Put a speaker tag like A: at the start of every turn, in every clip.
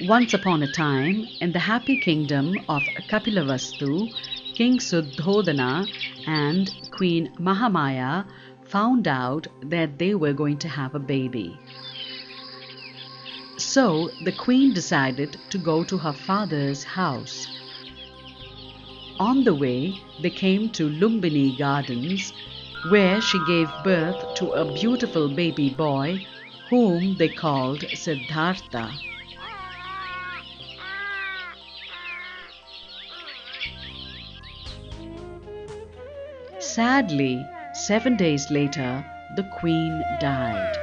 A: Once upon a time, in the happy kingdom of Kapilavastu, King Suddhodana and Queen Mahamaya found out that they were going to have a baby. So the queen decided to go to her father's house. On the way, they came to Lumbini Gardens, where she gave birth to a beautiful baby boy whom they called Siddhartha. Sadly, 7 days later, the queen died.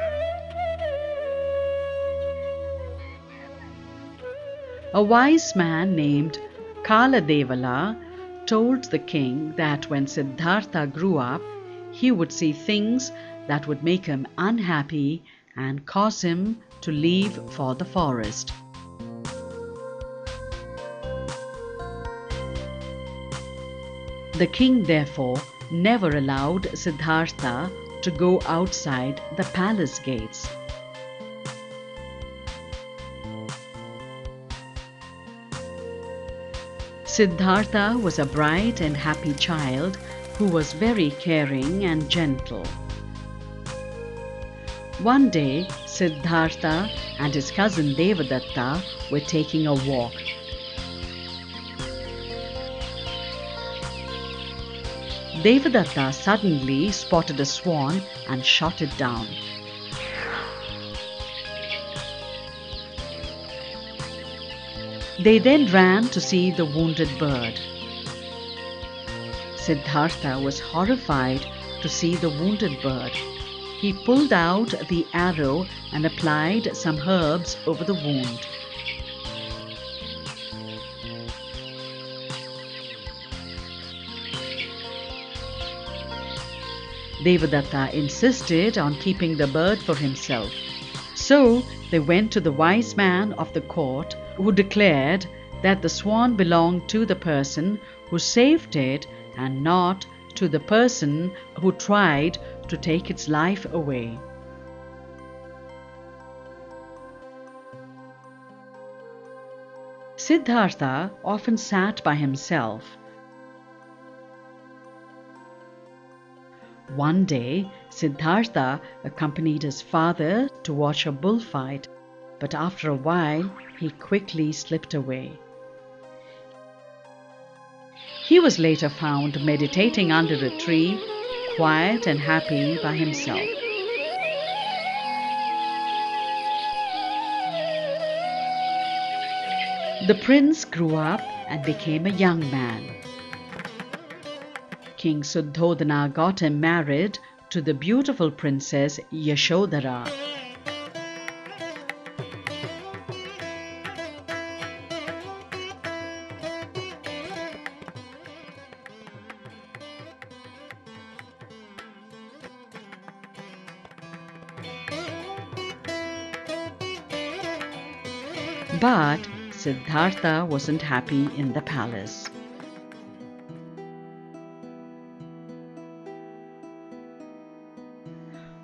A: A wise man named Kaladevala told the king that when Siddhartha grew up, he would see things that would make him unhappy and cause him to leave for the forest. The king therefore never allowed Siddhartha to go outside the palace gates. Siddhartha was a bright and happy child who was very caring and gentle. One day, Siddhartha and his cousin Devadatta were taking a walk. Devadatta suddenly spotted a swan and shot it down. They then ran to see the wounded bird. Siddhartha was horrified to see the wounded bird. He pulled out the arrow and applied some herbs over the wound. Devadatta insisted on keeping the bird for himself. So they went to the wise man of the court, who declared that the swan belonged to the person who saved it and not to the person who tried to take its life away. Siddhartha often sat by himself. One day, Siddhartha accompanied his father to watch a bullfight, but after a while, he quickly slipped away. He was later found meditating under a tree, quiet and happy by himself. The prince grew up and became a young man. King Suddhodana got him married to the beautiful princess Yashodhara. But Siddhartha wasn't happy in the palace.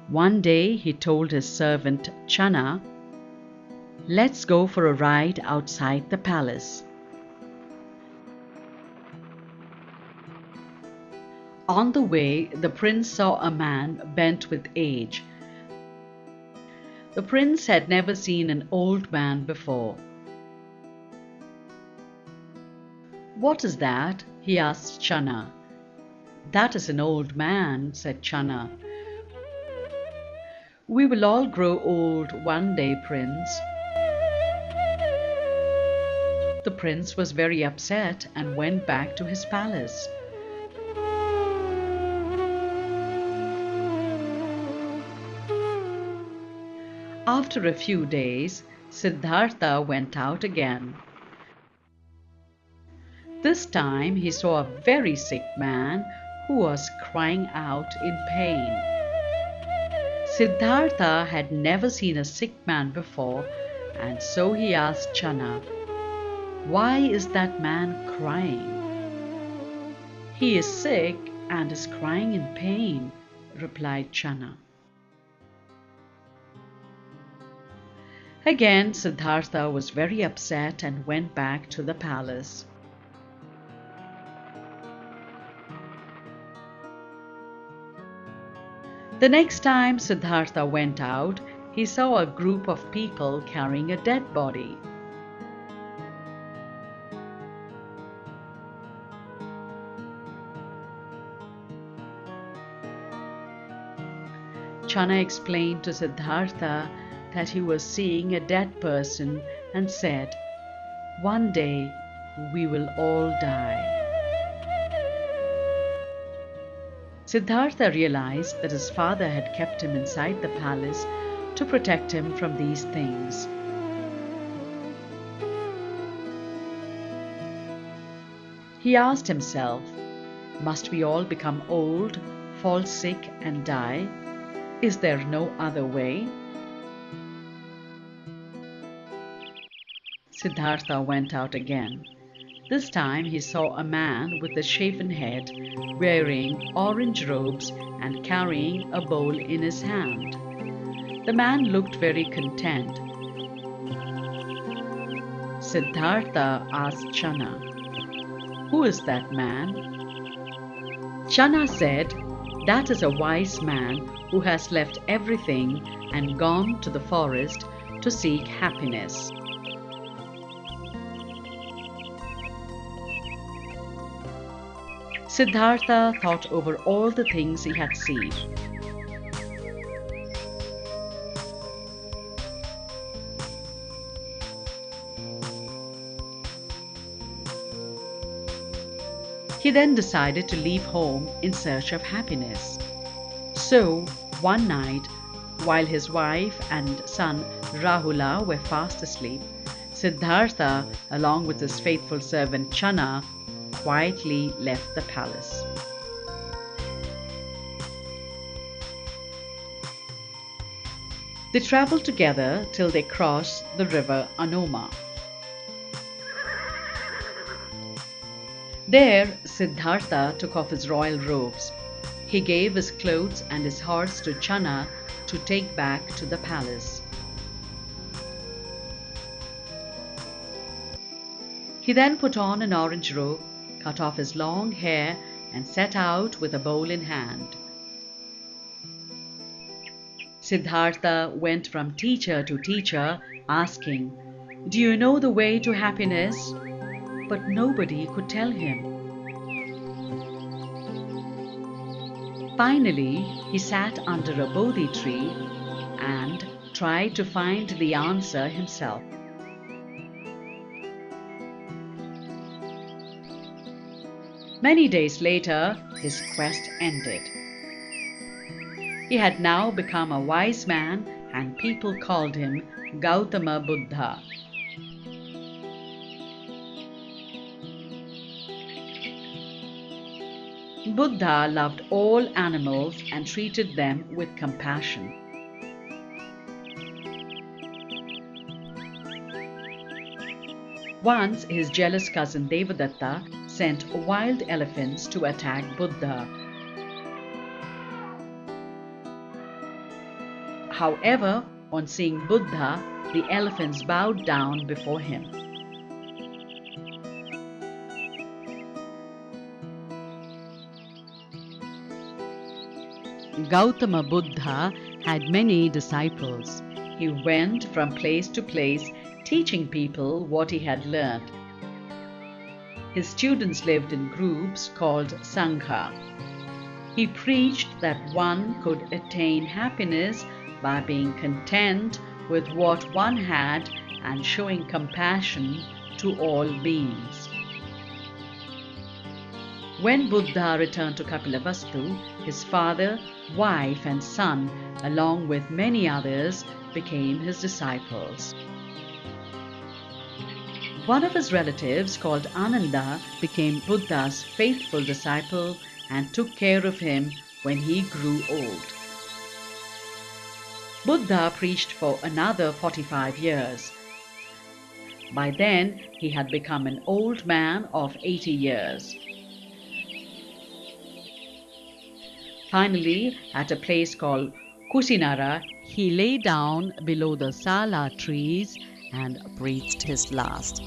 A: One day he told his servant Channa, "Let's go for a ride outside the palace." On the way, the prince saw a man bent with age. The prince had never seen an old man before. "What is that?" he asked Channa. "That is an old man," said Channa. "We will all grow old one day, Prince." The prince was very upset and went back to his palace. After a few days, Siddhartha went out again. This time he saw a very sick man who was crying out in pain. Siddhartha had never seen a sick man before, and so he asked Channa, "Why is that man crying?" "He is sick and is crying in pain," replied Channa. Again, Siddhartha was very upset and went back to the palace. The next time Siddhartha went out, he saw a group of people carrying a dead body. Channa explained to Siddhartha that he was seeing a dead person and said, "One day we will all die." Siddhartha realized that his father had kept him inside the palace to protect him from these things. He asked himself, must we all become old, fall sick, and die? Is there no other way? Siddhartha went out again. This time he saw a man with a shaven head, wearing orange robes and carrying a bowl in his hand. The man looked very content. Siddhartha asked Channa, "Who is that man?" Channa said, "That is a wise man who has left everything and gone to the forest to seek happiness." Siddhartha thought over all the things he had seen. He then decided to leave home in search of happiness. So, one night, while his wife and son Rahula were fast asleep, Siddhartha, along with his faithful servant Channa, quietly left the palace. They traveled together till they crossed the river Anoma. There, Siddhartha took off his royal robes. He gave his clothes and his horse to Channa to take back to the palace. He then put on an orange robe, cut off his long hair, and set out with a bowl in hand. Siddhartha went from teacher to teacher, asking, "Do you know the way to happiness?" But nobody could tell him. Finally, he sat under a Bodhi tree and tried to find the answer himself. Many days later, his quest ended. He had now become a wise man, and people called him Gautama Buddha. Buddha loved all animals and treated them with compassion. Once, his jealous cousin Devadatta sent wild elephants to attack Buddha. However, on seeing Buddha, the elephants bowed down before him. Gautama Buddha had many disciples. He went from place to place teaching people what he had learned. His students lived in groups called Sangha. He preached that one could attain happiness by being content with what one had and showing compassion to all beings. When Buddha returned to Kapilavastu, his father, wife, and son, along with many others, became his disciples. One of his relatives, called Ananda, became Buddha's faithful disciple and took care of him when he grew old. Buddha preached for another 45 years. By then, he had become an old man of 80 years. Finally, at a place called Kusinara, he lay down below the sala trees and breathed his last.